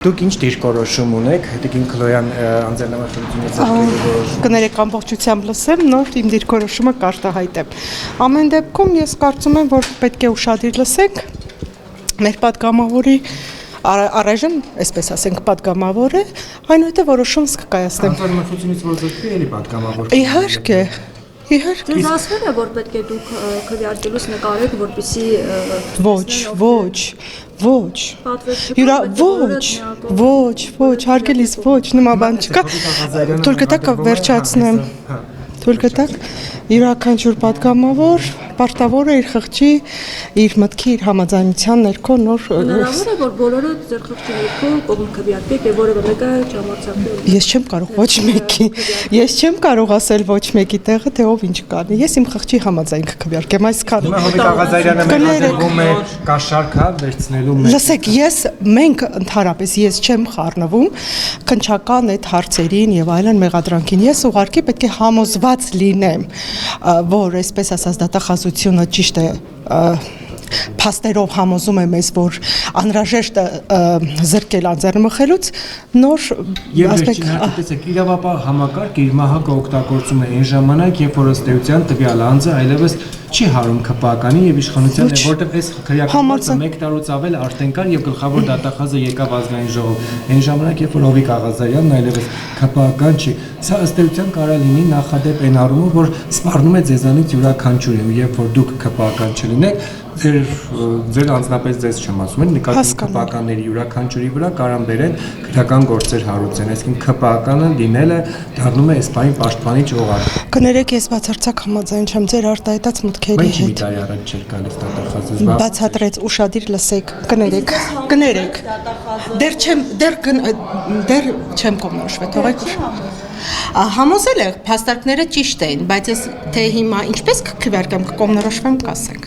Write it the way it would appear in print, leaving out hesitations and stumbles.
Դուք ինչ դիրքորոշում ունեք, Տիկին Քլոյան անձնամարտությունից կներեք ամբողջությամբ լսեմ, նոր իմ դիրքորոշումը կարտահայտեմ։ Ամեն դեպքում ես կարծում եմ, որ պետք է ուշադիր լսենք մեր պատգամավորի առայժմ, այսպես ասենք, պատգամավոր է, այնուհետև որոշում կկայացնենք։ Անձնամարտությունից որ զրկվի էլի պատգամավոր։ Իհարկե։ Ձեզ ասվել է, որ պետք է դուք քվեարկելուց նկարեք, որպեսզի ոչ, հարգելիս ոչ, նման բան չկա։ Թույլ կտակ վերջացնեմ։ Թույլ կտակ յուրաքանչյուր պատգամավոր պարտավոր է իր խղճի, իր մտքի, իր համաձայնության ներքո նոր հնարավոր է, որ բոլորը ձեր խղճի ներքո կողմ քվեարկեք եւ որևէ մեկը չհամարձակվի։ Ես չեմ կարող ոչ մեկի։ Ես չեմ կարող ասել ոչ մեկի տեղը, թե ով ինչ կանի։ Ես իմ խղճի համաձայն կքվեարկեմ այսքանը։ Հովիկ Աղազարյանը մեղադրվում է կաշառքա վերցնելու մեջ։ Լսեք, մենք ընդհանրապես ես չեմ խառնվում քնչական այդ հարցերին եւ այլն մեղադրանքին։ Ես ուղղակի պետք է համոզված լինեմ, որ այսպես ասած դատախազությունը ճիշտ է փաստերով համոզում է մեզ, որ անհրաժեշտ է զրկել անձեռնմխելուց նոր ասպեկտ տեսեք իրավապահ համակարգ իր մահակը օգտագործում է այն ժամանակ, երբ որ ըստ էության տվյալ անձը այլևս չի հարում ԿՊԱ-ականի եւ իշխանության է, որտեղ այս քրեականությունը 1 տարուց ավել արդեն կար եւ գլխավոր դատախազը եկավ ազգային ժողով։ Այն ժամանակ, երբ որ Հովիկ Աղազարյանն այլևս ԿՊԱ-ական չի, սա ըստ էության կարող է լինի նախադեպ այն առումով, որ սպառնում է ձեզանից յուրաքանչյուրը, երբ որ դուք ԿՊԱ-ական չլինեք, ձեր անձնապես ձեզ չեմ ասում, նկատի ԿՊԱ-ականների յուրաքանչյուրի վրա կարան բերեն քրեական գործեր հարուցեն, այսինքն ԿՊԱ-ականը լինելը դառնում է այս բանի պաշտպանիչ օղակ։ Կներեք, ես բացարձակ համաձայն չեմ ձեր արտահայտած մտքերի հետ։ Մի տարի առաջ չէր գալիս դատախազը։ Բացատրեց, ուշադիր լսեք, կներեք։ Դեռ չեմ կողմնորոշվել, թողեք ուշ։ Համոզել է, փաստարկները ճիշտ էին, բայց ես թե հիմա ինչպես կքվեարկեմ, կկողմնորոշվեմ, կասեք։